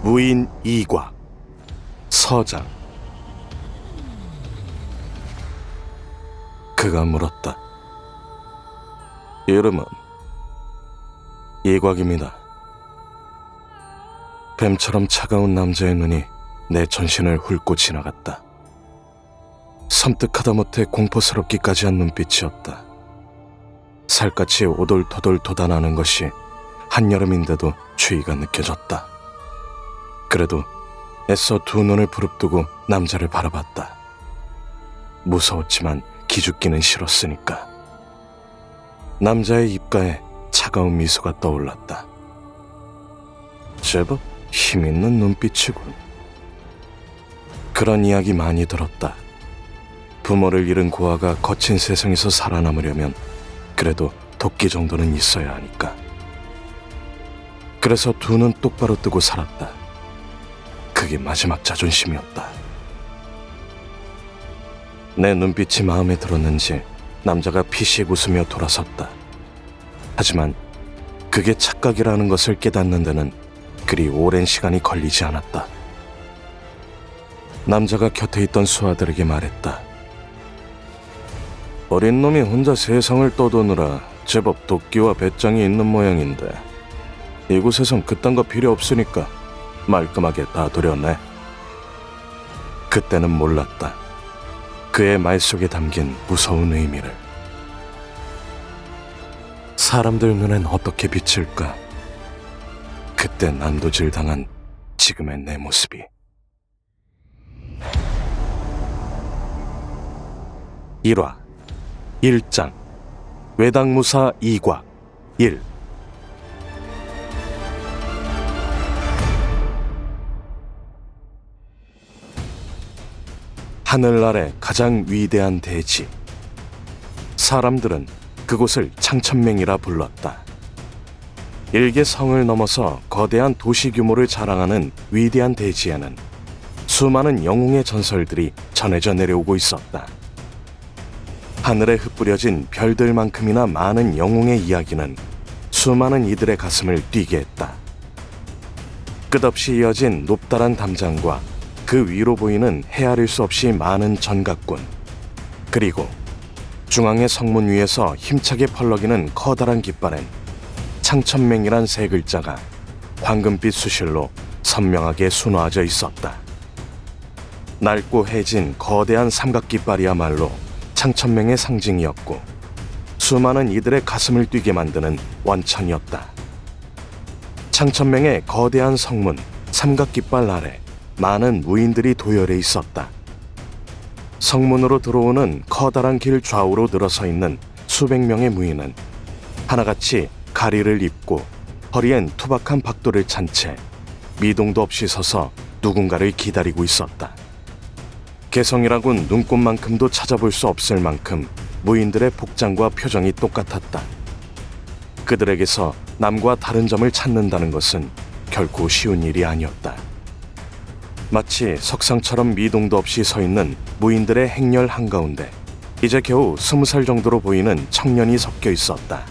무인 이과 서장. 그가 물었다. 이름은? 이곽입니다. 뱀처럼 차가운 남자의 눈이 내 전신을 훑고 지나갔다. 섬뜩하다 못해 공포스럽기까지 한 눈빛이었다. 살갗이 오돌토돌 돋아나는 것이 한여름인데도 추위가 느껴졌다. 그래도 애써 두 눈을 부릅뜨고 남자를 바라봤다. 무서웠지만 기죽기는 싫었으니까. 남자의 입가에 차가운 미소가 떠올랐다. 제법 힘있는 눈빛이군. 그런 이야기 많이 들었다. 부모를 잃은 고아가 거친 세상에서 살아남으려면 그래도 도끼 정도는 있어야 하니까. 그래서 두 눈 똑바로 뜨고 살았다. 그게 마지막 자존심이었다. 내 눈빛이 마음에 들었는지 남자가 피식 웃으며 돌아섰다. 하지만 그게 착각이라는 것을 깨닫는 데는 그리 오랜 시간이 걸리지 않았다. 남자가 곁에 있던 수하들에게 말했다. 어린 놈이 혼자 세상을 떠도느라 제법 도끼와 배짱이 있는 모양인데 이곳에선 그딴 거 필요 없으니까 말끔하게 다 도려내. 그때는 몰랐다. 그의 말 속에 담긴 무서운 의미를. 사람들 눈엔 어떻게 비칠까? 그때 난도질 당한 지금의 내 모습이. 일화 1장 외당무사 2곽 1. 하늘 아래 가장 위대한 대지. 사람들은 그곳을 창천맹이라 불렀다. 일개 성을 넘어서 거대한 도시 규모를 자랑하는 위대한 대지에는 수많은 영웅의 전설들이 전해져 내려오고 있었다. 하늘에 흩뿌려진 별들만큼이나 많은 영웅의 이야기는 수많은 이들의 가슴을 뛰게 했다. 끝없이 이어진 높다란 담장과 그 위로 보이는 헤아릴 수 없이 많은 전각군, 그리고 중앙의 성문 위에서 힘차게 펄럭이는 커다란 깃발엔 창천맹이란 세 글자가 황금빛 수실로 선명하게 수놓아져 있었다. 낡고 해진 거대한 삼각깃발이야말로 창천맹의 상징이었고 수많은 이들의 가슴을 뛰게 만드는 원천이었다. 창천맹의 거대한 성문 삼각깃발 아래 많은 무인들이 도열해 있었다. 성문으로 들어오는 커다란 길 좌우로 늘어서 있는 수백 명의 무인은 하나같이 가리를 입고 허리엔 투박한 박도를 찬 채 미동도 없이 서서 누군가를 기다리고 있었다. 개성이라곤 눈꼽만큼도 찾아볼 수 없을 만큼 무인들의 복장과 표정이 똑같았다. 그들에게서 남과 다른 점을 찾는다는 것은 결코 쉬운 일이 아니었다. 마치 석상처럼 미동도 없이 서 있는 무인들의 행렬 한가운데 이제 겨우 20살 정도로 보이는 청년이 섞여 있었다.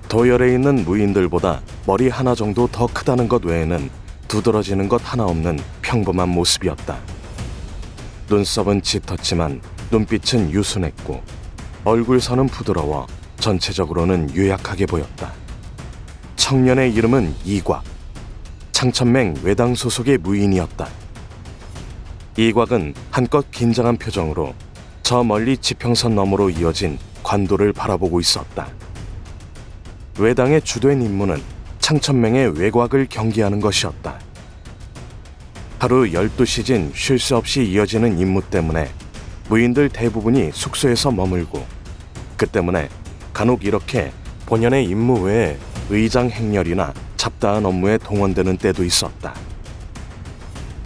도열에 있는 무인들보다 머리 하나 정도 더 크다는 것 외에는 두드러지는 것 하나 없는 평범한 모습이었다. 눈썹은 짙었지만 눈빛은 유순했고 얼굴선은 부드러워 전체적으로는 유약하게 보였다. 청년의 이름은 이곽, 창천맹 외당 소속의 무인이었다. 이곽은 한껏 긴장한 표정으로 저 멀리 지평선 너머로 이어진 관도를 바라보고 있었다. 외당의 주된 임무는 창천맹의 외곽을 경계하는 것이었다. 하루 12시즌 쉴 새 없이 이어지는 임무 때문에 무인들 대부분이 숙소에서 머물고 그 때문에 간혹 이렇게 본연의 임무 외에 의장 행렬이나 잡다한 업무에 동원되는 때도 있었다.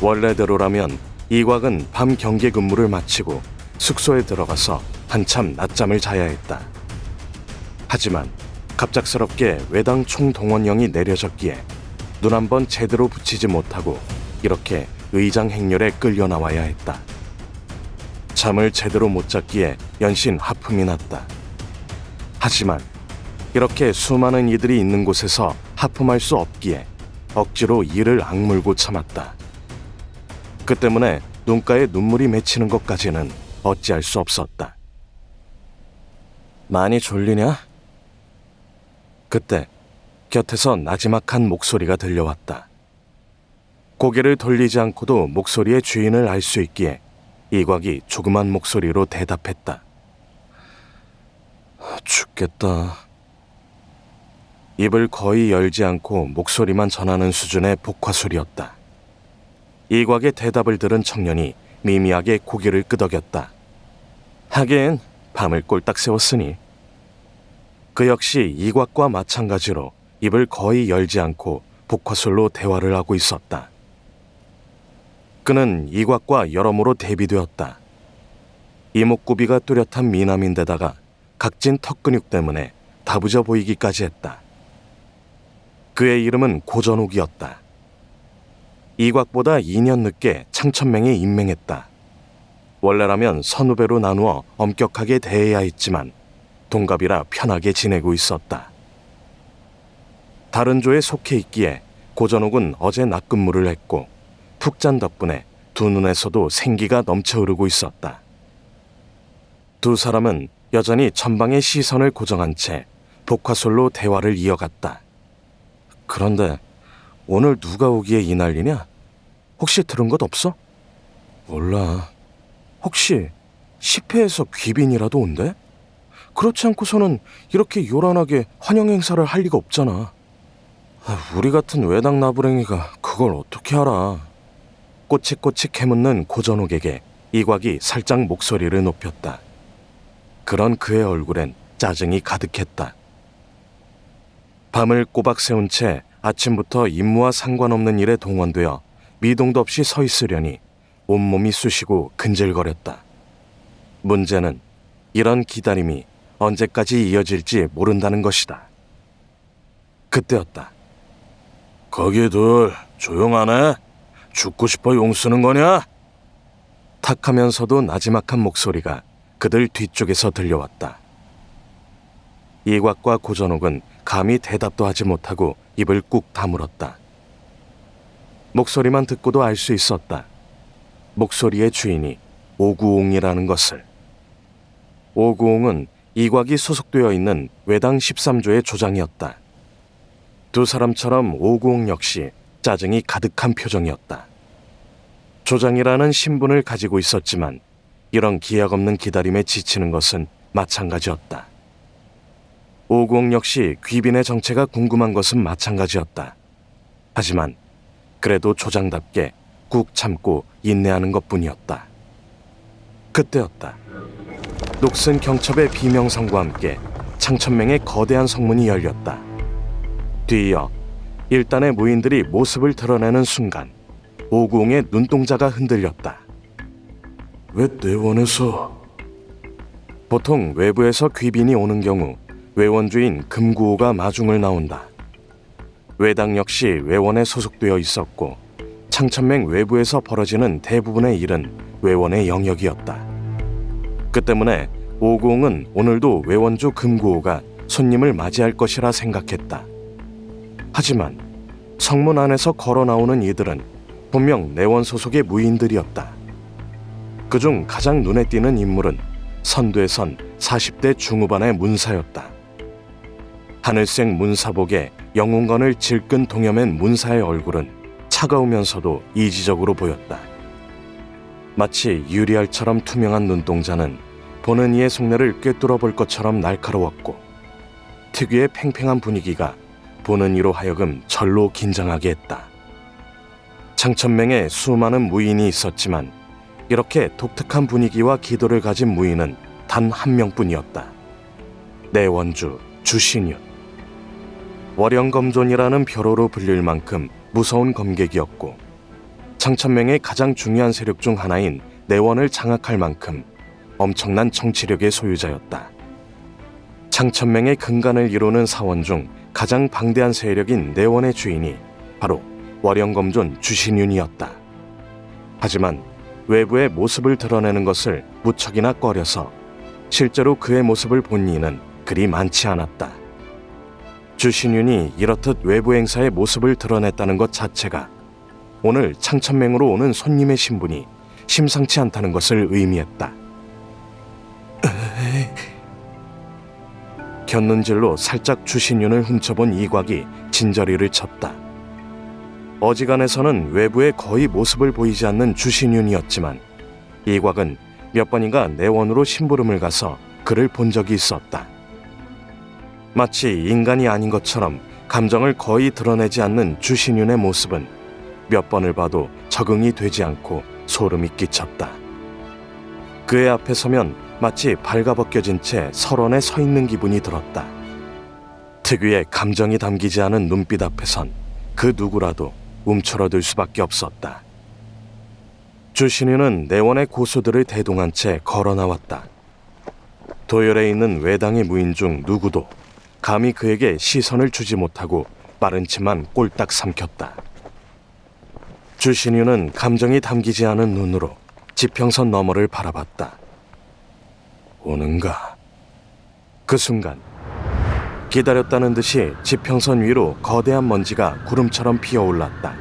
원래대로라면 이곽은 밤 경계 근무를 마치고 숙소에 들어가서 한참 낮잠을 자야 했다. 하지만 갑작스럽게 외당 총동원령이 내려졌기에 눈 한번 제대로 붙이지 못하고 이렇게 의장 행렬에 끌려 나와야 했다. 잠을 제대로 못 잤기에 연신 하품이 났다. 하지만 이렇게 수많은 이들이 있는 곳에서 하품할 수 없기에 억지로 이를 악물고 참았다. 그 때문에 눈가에 눈물이 맺히는 것까지는 어찌할 수 없었다. 많이 졸리냐? 그때 곁에서 나지막한 목소리가 들려왔다. 고개를 돌리지 않고도 목소리의 주인을 알 수 있기에 이곽이 조그만 목소리로 대답했다. 죽겠다. 입을 거의 열지 않고 목소리만 전하는 수준의 복화술이었다. 이곽의 대답을 들은 청년이 미미하게 고개를 끄덕였다. 하긴 밤을 꼴딱 새웠으니. 그 역시 이곽과 마찬가지로 입을 거의 열지 않고 복화술로 대화를 하고 있었다. 그는 이곽과 여러모로 대비되었다. 이목구비가 뚜렷한 미남인데다가 각진 턱근육 때문에 다부져 보이기까지 했다. 그의 이름은 고전옥이었다. 이곽보다 2년 늦게 창천맹에 임명했다. 원래라면 선후배로 나누어 엄격하게 대해야 했지만 동갑이라 편하게 지내고 있었다. 다른 조에 속해 있기에 고전옥은 어제 낮근무를 했고 푹 잔 덕분에 두 눈에서도 생기가 넘쳐 흐르고 있었다. 두 사람은 여전히 전방의 시선을 고정한 채 복화술로 대화를 이어갔다. 그런데 오늘 누가 오기에 이 난리냐? 혹시 들은 것 없어? 몰라. 혹시 10회에서 귀빈이라도 온대? 그렇지 않고서는 이렇게 요란하게 환영 행사를 할 리가 없잖아. 우리 같은 외당 나부랭이가 그걸 어떻게 알아? 꼬치꼬치 캐묻는 고전옥에게 이곽이 살짝 목소리를 높였다. 그런 그의 얼굴엔 짜증이 가득했다. 밤을 꼬박 새운 채 아침부터 임무와 상관없는 일에 동원되어 미동도 없이 서 있으려니 온몸이 쑤시고 근질거렸다. 문제는 이런 기다림이 언제까지 이어질지 모른다는 것이다. 그때였다. 거기들 조용하네? 죽고 싶어 용 쓰는 거냐? 탁하면서도 나지막한 목소리가 그들 뒤쪽에서 들려왔다. 이곽과 고전옥은 감히 대답도 하지 못하고 입을 꾹 다물었다. 목소리만 듣고도 알 수 있었다. 목소리의 주인이 오구옹이라는 것을. 오구옹은 이곽이 소속되어 있는 외당 13조의 조장이었다. 두 사람처럼 오구옹 역시 짜증이 가득한 표정이었다. 조장이라는 신분을 가지고 있었지만 이런 기약 없는 기다림에 지치는 것은 마찬가지였다. 오구옹 역시 귀빈의 정체가 궁금한 것은 마찬가지였다. 하지만 그래도 조장답게 꾹 참고 인내하는 것뿐이었다. 그때였다. 녹슨 경첩의 비명성과 함께 창천맹의 거대한 성문이 열렸다. 뒤이어 일단의 무인들이 모습을 드러내는 순간 오구옹의 눈동자가 흔들렸다. 왜 내원에서? 보통 외부에서 귀빈이 오는 경우 외원주인 금구호가 마중을 나온다. 외당 역시 외원에 소속되어 있었고 창천맹 외부에서 벌어지는 대부분의 일은 외원의 영역이었다. 그 때문에 오구옹은 오늘도 외원주 금구호가 손님을 맞이할 것이라 생각했다. 하지만 성문 안에서 걸어 나오는 이들은 분명 내원 소속의 무인들이었다. 그중 가장 눈에 띄는 인물은 선두에 선 40대 중후반의 문사였다. 하늘색 문사복에 영웅건을 질끈 동여맨 문사의 얼굴은 차가우면서도 이지적으로 보였다. 마치 유리알처럼 투명한 눈동자는 보는 이의 속내를 꿰뚫어 볼 것처럼 날카로웠고 특유의 팽팽한 분위기가 보는 이로 하여금 절로 긴장하게 했다. 창천맹에 수많은 무인이 있었지만 이렇게 독특한 분위기와 기도를 가진 무인은 단 한 명뿐이었다. 내원주 주신윤. 월영검존이라는 벼로로 불릴 만큼 무서운 검객이었고 창천맹의 가장 중요한 세력 중 하나인 내원을 장악할 만큼 엄청난 정치력의 소유자였다. 창천맹의 근간을 이루는 사원 중 가장 방대한 세력인 내원의 주인이 바로 월영검존 주신윤이었다. 하지만 외부의 모습을 드러내는 것을 무척이나 꺼려서 실제로 그의 모습을 본 이는 그리 많지 않았다. 주신윤이 이렇듯 외부 행사의 모습을 드러냈다는 것 자체가 오늘 창천맹으로 오는 손님의 신분이 심상치 않다는 것을 의미했다. 곁눈질로 살짝 주신윤을 훔쳐본 이곽이 진저리를 쳤다. 어지간해서는 외부에 거의 모습을 보이지 않는 주신윤이었지만 이곽은 몇 번인가 내원으로 심부름을 가서 그를 본 적이 있었다. 마치 인간이 아닌 것처럼 감정을 거의 드러내지 않는 주신윤의 모습은 몇 번을 봐도 적응이 되지 않고 소름이 끼쳤다. 그의 앞에 서면 마치 발가벗겨진 채 설원에 서 있는 기분이 들었다. 특유의 감정이 담기지 않은 눈빛 앞에선 그 누구라도 움츠러들 수밖에 없었다. 주신윤은 내원의 고수들을 대동한 채 걸어 나왔다. 도열에 있는 외당의 무인 중 누구도 감히 그에게 시선을 주지 못하고 빠른 치만 꼴딱 삼켰다. 주신윤은 감정이 담기지 않은 눈으로 지평선 너머를 바라봤다. 오는가? 그 순간 기다렸다는 듯이 지평선 위로 거대한 먼지가 구름처럼 피어올랐다.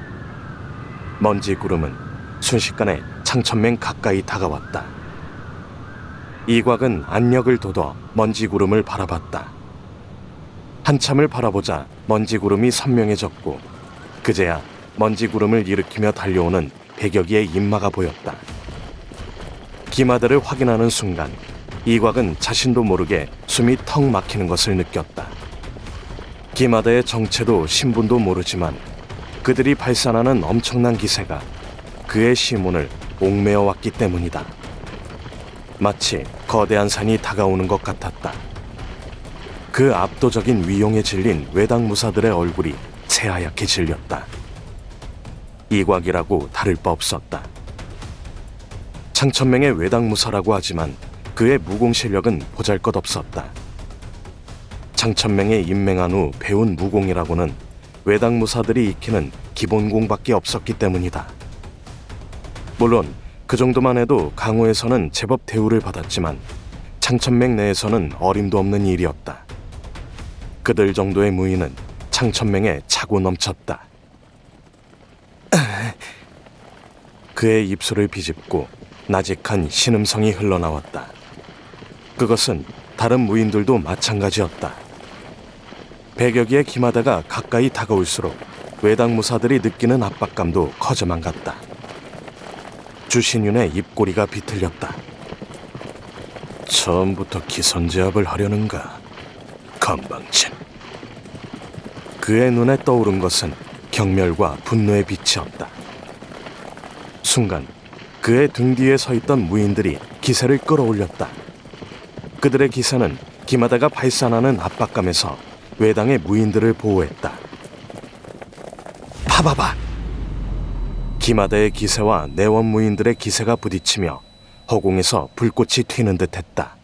먼지 구름은 순식간에 창천맹 가까이 다가왔다. 이곽은 안력을 돋워 먼지 구름을 바라봤다. 한참을 바라보자 먼지 구름이 선명해졌고 그제야 먼지 구름을 일으키며 달려오는 100여 개의 인마가 보였다. 기마들을 확인하는 순간 이곽은 자신도 모르게 숨이 턱 막히는 것을 느꼈다. 기마대의 정체도 신분도 모르지만 그들이 발산하는 엄청난 기세가 그의 시몬을 옥매어 왔기 때문이다. 마치 거대한 산이 다가오는 것 같았다. 그 압도적인 위용에 질린 외당무사들의 얼굴이 새하얗게 질렸다. 이곽이라고 다를 바 없었다. 창천맹의 외당무사라고 하지만 그의 무공 실력은 보잘것없었다. 창천맹에 임맹한 후 배운 무공이라고는 외당무사들이 익히는 기본공밖에 없었기 때문이다. 물론 그 정도만 해도 강호에서는 제법 대우를 받았지만 창천맹 내에서는 어림도 없는 일이었다. 그들 정도의 무인은 창천맹에 차고 넘쳤다. 그의 입술을 비집고 나직한 신음성이 흘러나왔다. 그것은 다른 무인들도 마찬가지였다. 100여 개의 기마다가 가까이 다가올수록 외당무사들이 느끼는 압박감도 커져만 갔다. 주신윤의 입꼬리가 비틀렸다. 처음부터 기선제압을 하려는가? 건방진. 그의 눈에 떠오른 것은 경멸과 분노의 빛이었다. 순간 그의 등 뒤에 서 있던 무인들이 기세를 끌어올렸다. 그들의 기세는 기마다가 발산하는 압박감에서 외당의 무인들을 보호했다. 파바바! 기마다의 기세와 내원 무인들의 기세가 부딪히며 허공에서 불꽃이 튀는 듯했다.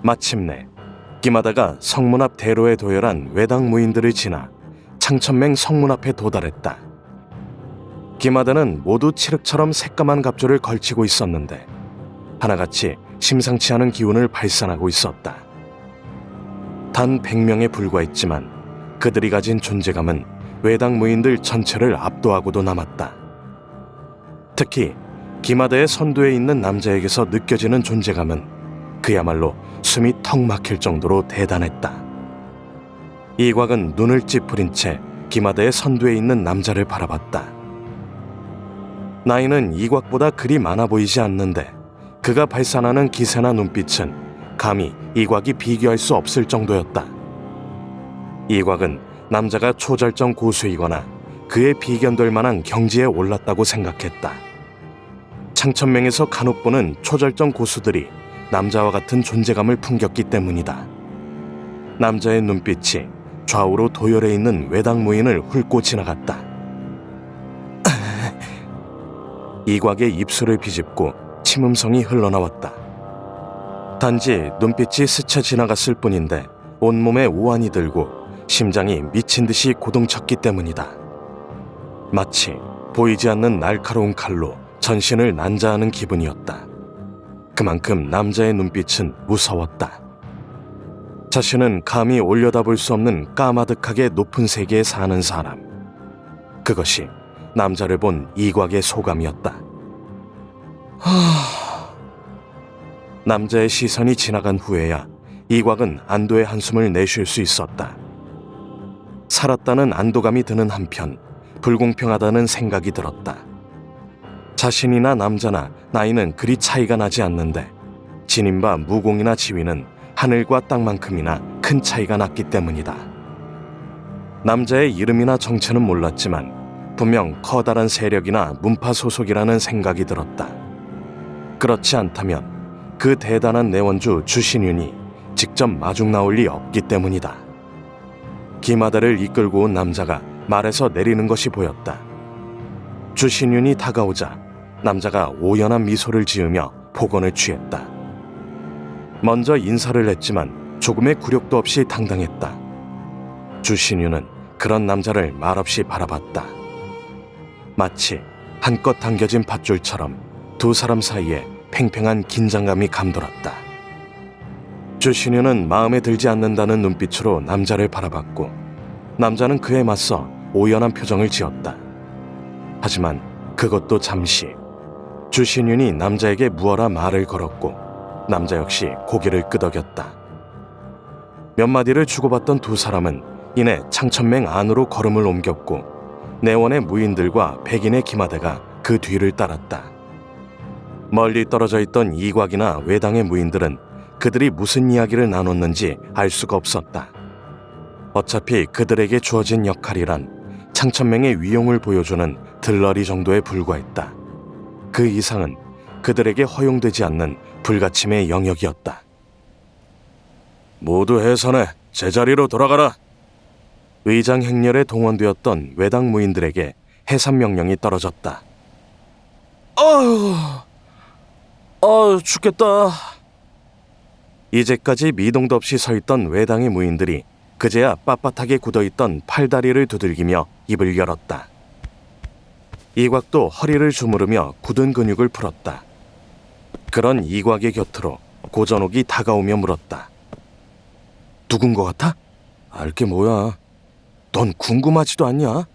마침내 기마다가 성문 앞 대로에 도열한 외당 무인들을 지나 창천맹 성문 앞에 도달했다. 기마다는 모두 칠흑처럼 새까만 갑주를 걸치고 있었는데 하나같이 심상치 않은 기운을 발산하고 있었다. 단 100명에 불과했지만 그들이 가진 존재감은 외당 무인들 전체를 압도하고도 남았다. 특히 기마다의 선두에 있는 남자에게서 느껴지는 존재감은 그야말로 숨이 턱 막힐 정도로 대단했다. 이곽은 눈을 찌푸린 채 기마다의 선두에 있는 남자를 바라봤다. 나이는 이곽보다 그리 많아 보이지 않는데 그가 발산하는 기세나 눈빛은 감히 이곽이 비교할 수 없을 정도였다. 이곽은 남자가 초절정 고수이거나 그에 비견될 만한 경지에 올랐다고 생각했다. 창천맹에서 간혹 보는 초절정 고수들이 남자와 같은 존재감을 풍겼기 때문이다. 남자의 눈빛이 좌우로 도열해 있는 외당 무인을 훑고 지나갔다. 이곽의 입술을 비집고 침음성이 흘러나왔다. 단지 눈빛이 스쳐 지나갔을 뿐인데 온몸에 우환이 들고 심장이 미친 듯이 고동쳤기 때문이다. 마치 보이지 않는 날카로운 칼로 전신을 난자하는 기분이었다. 그만큼 남자의 눈빛은 무서웠다. 자신은 감히 올려다볼 수 없는 까마득하게 높은 세계에 사는 사람. 그것이 남자를 본 이곽의 소감이었다. 남자의 시선이 지나간 후에야 이곽은 안도의 한숨을 내쉴 수 있었다. 살았다는 안도감이 드는 한편 불공평하다는 생각이 들었다. 자신이나 남자나 나이는 그리 차이가 나지 않는데 지닌 바 무공이나 지위는 하늘과 땅만큼이나 큰 차이가 났기 때문이다. 남자의 이름이나 정체는 몰랐지만 분명 커다란 세력이나 문파 소속이라는 생각이 들었다. 그렇지 않다면 그 대단한 내원주 주신윤이 직접 마중 나올 리 없기 때문이다. 기마다를 이끌고 온 남자가 말에서 내리는 것이 보였다. 주신윤이 다가오자 남자가 오연한 미소를 지으며 폭언을 취했다. 먼저 인사를 했지만 조금의 굴욕도 없이 당당했다. 주신윤은 그런 남자를 말없이 바라봤다. 마치 한껏 당겨진 밧줄처럼 두 사람 사이에 팽팽한 긴장감이 감돌았다. 주신윤은 마음에 들지 않는다는 눈빛으로 남자를 바라봤고 남자는 그에 맞서 오연한 표정을 지었다. 하지만 그것도 잠시. 주신윤이 남자에게 무어라 말을 걸었고 남자 역시 고개를 끄덕였다. 몇 마디를 주고받던 두 사람은 이내 창천맹 안으로 걸음을 옮겼고 내원의 무인들과 백인의 기마대가 그 뒤를 따랐다. 멀리 떨어져 있던 이곽이나 외당의 무인들은 그들이 무슨 이야기를 나눴는지 알 수가 없었다. 어차피 그들에게 주어진 역할이란 창천맹의 위용을 보여주는 들러리 정도에 불과했다. 그 이상은 그들에게 허용되지 않는 불가침의 영역이었다. 모두 해산해 제자리로 돌아가라. 의장 행렬에 동원되었던 외당 무인들에게 해산 명령이 떨어졌다. 죽겠다. 이제까지 미동도 없이 서 있던 외당의 무인들이 그제야 빳빳하게 굳어있던 팔다리를 두들기며 입을 열었다. 이곽도 허리를 주무르며 굳은 근육을 풀었다. 그런 이곽의 곁으로 고전옥이 다가오며 물었다. 누군 것 같아? 알게 뭐야. 넌 궁금하지도 않냐?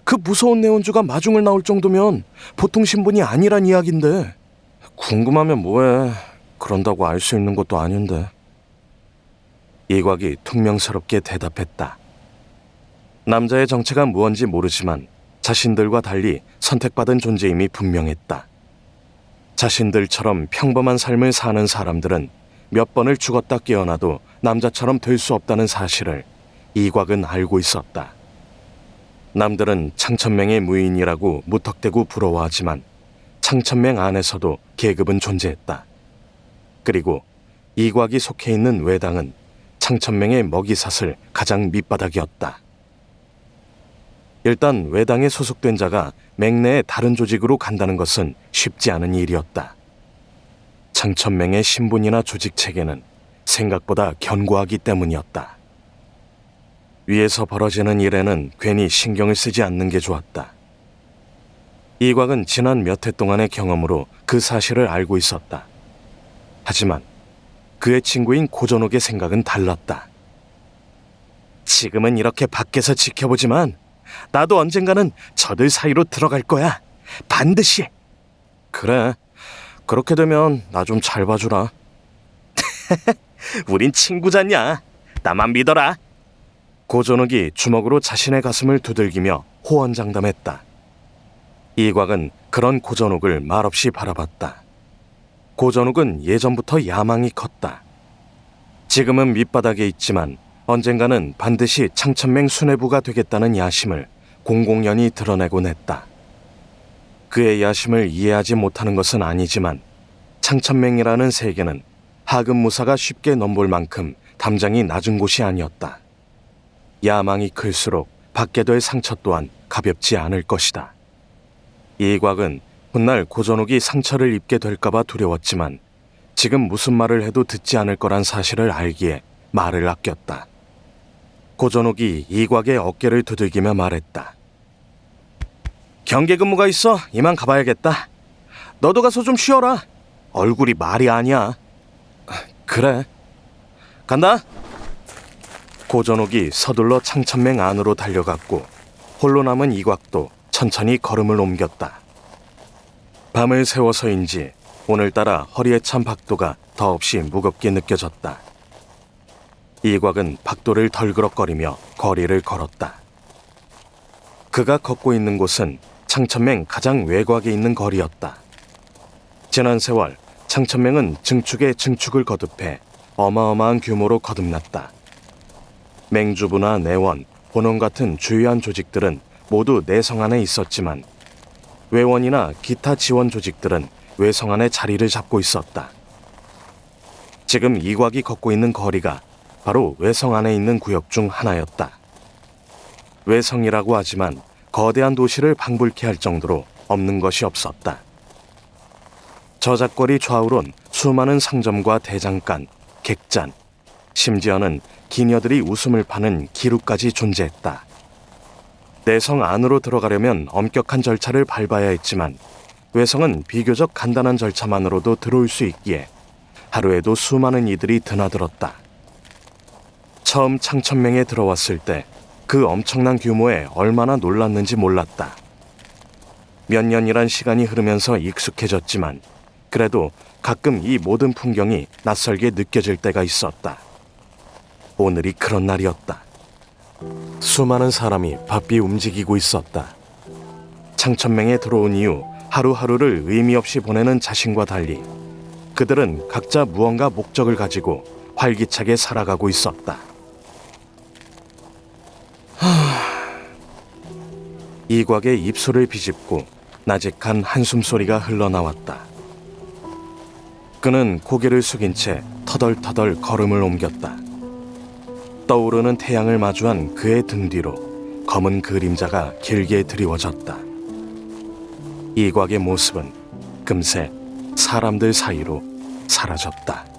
그 무서운 내원주가 마중을 나올 정도면 보통 신분이 아니란 이야긴데. 궁금하면 뭐해. 그런다고 알 수 있는 것도 아닌데. 이곽이 퉁명스럽게 대답했다. 남자의 정체가 무언지 모르지만 자신들과 달리 선택받은 존재임이 분명했다. 자신들처럼 평범한 삶을 사는 사람들은 몇 번을 죽었다 깨어나도 남자처럼 될 수 없다는 사실을 이곽은 알고 있었다. 남들은 창천맹의 무인이라고 무턱대고 부러워하지만 창천맹 안에서도 계급은 존재했다. 그리고 이곽이 속해 있는 외당은 창천맹의 먹이사슬 가장 밑바닥이었다. 일단 외당에 소속된 자가 맹내의 다른 조직으로 간다는 것은 쉽지 않은 일이었다. 창천맹의 신분이나 조직 체계는 생각보다 견고하기 때문이었다. 위에서 벌어지는 일에는 괜히 신경을 쓰지 않는 게 좋았다. 이곽은 지난 몇 해 동안의 경험으로 그 사실을 알고 있었다. 하지만 그의 친구인 고전옥의 생각은 달랐다. 지금은 이렇게 밖에서 지켜보지만 나도 언젠가는 저들 사이로 들어갈 거야. 반드시. 그래. 그렇게 되면 나 좀 잘 봐주라. 우린 친구잖냐. 나만 믿어라. 고전옥이 주먹으로 자신의 가슴을 두들기며 호언장담했다. 이곽은 그런 고전옥을 말없이 바라봤다. 고전옥은 예전부터 야망이 컸다. 지금은 밑바닥에 있지만 언젠가는 반드시 창천맹 수뇌부가 되겠다는 야심을 공공연히 드러내곤 했다. 그의 야심을 이해하지 못하는 것은 아니지만 창천맹이라는 세계는 하급무사가 쉽게 넘볼 만큼 담장이 낮은 곳이 아니었다. 야망이 클수록 받게 될 상처 또한 가볍지 않을 것이다. 이곽은 훗날 고전옥이 상처를 입게 될까봐 두려웠지만 지금 무슨 말을 해도 듣지 않을 거란 사실을 알기에 말을 아꼈다. 고전옥이 이곽의 어깨를 두들기며 말했다. 경계 근무가 있어. 이만 가봐야겠다. 너도 가서 좀 쉬어라. 얼굴이 말이 아니야. 그래. 간다. 고전옥이 서둘러 창천맹 안으로 달려갔고 홀로 남은 이곽도 천천히 걸음을 옮겼다. 밤을 새워서인지 오늘따라 허리에 찬 박도가 더없이 무겁게 느껴졌다. 이곽은 박도를 덜그럭거리며 거리를 걸었다. 그가 걷고 있는 곳은 창천맹 가장 외곽에 있는 거리였다. 지난 세월 창천맹은 증축에 증축을 거듭해 어마어마한 규모로 거듭났다. 맹주부나 내원, 본원 같은 주요한 조직들은 모두 내성 안에 있었지만 외원이나 기타 지원 조직들은 외성 안에 자리를 잡고 있었다. 지금 이곽이 걷고 있는 거리가 바로 외성 안에 있는 구역 중 하나였다. 외성이라고 하지만 거대한 도시를 방불케 할 정도로 없는 것이 없었다. 저작거리 좌우론 수많은 상점과 대장간, 객잔, 심지어는 기녀들이 웃음을 파는 기루까지 존재했다. 내성 안으로 들어가려면 엄격한 절차를 밟아야 했지만 외성은 비교적 간단한 절차만으로도 들어올 수 있기에 하루에도 수많은 이들이 드나들었다. 처음 창천맹에 들어왔을 때 그 엄청난 규모에 얼마나 놀랐는지 몰랐다. 몇 년이란 시간이 흐르면서 익숙해졌지만 그래도 가끔 이 모든 풍경이 낯설게 느껴질 때가 있었다. 오늘이 그런 날이었다. 수많은 사람이 바삐 움직이고 있었다. 창천맹에 들어온 이후 하루하루를 의미 없이 보내는 자신과 달리 그들은 각자 무언가 목적을 가지고 활기차게 살아가고 있었다. 이곽의 입술을 비집고 나직한 한숨 소리가 흘러나왔다. 그는 고개를 숙인 채 터덜터덜 걸음을 옮겼다. 떠오르는 태양을 마주한 그의 등 뒤로 검은 그림자가 길게 드리워졌다. 이곽의 모습은 금세 사람들 사이로 사라졌다.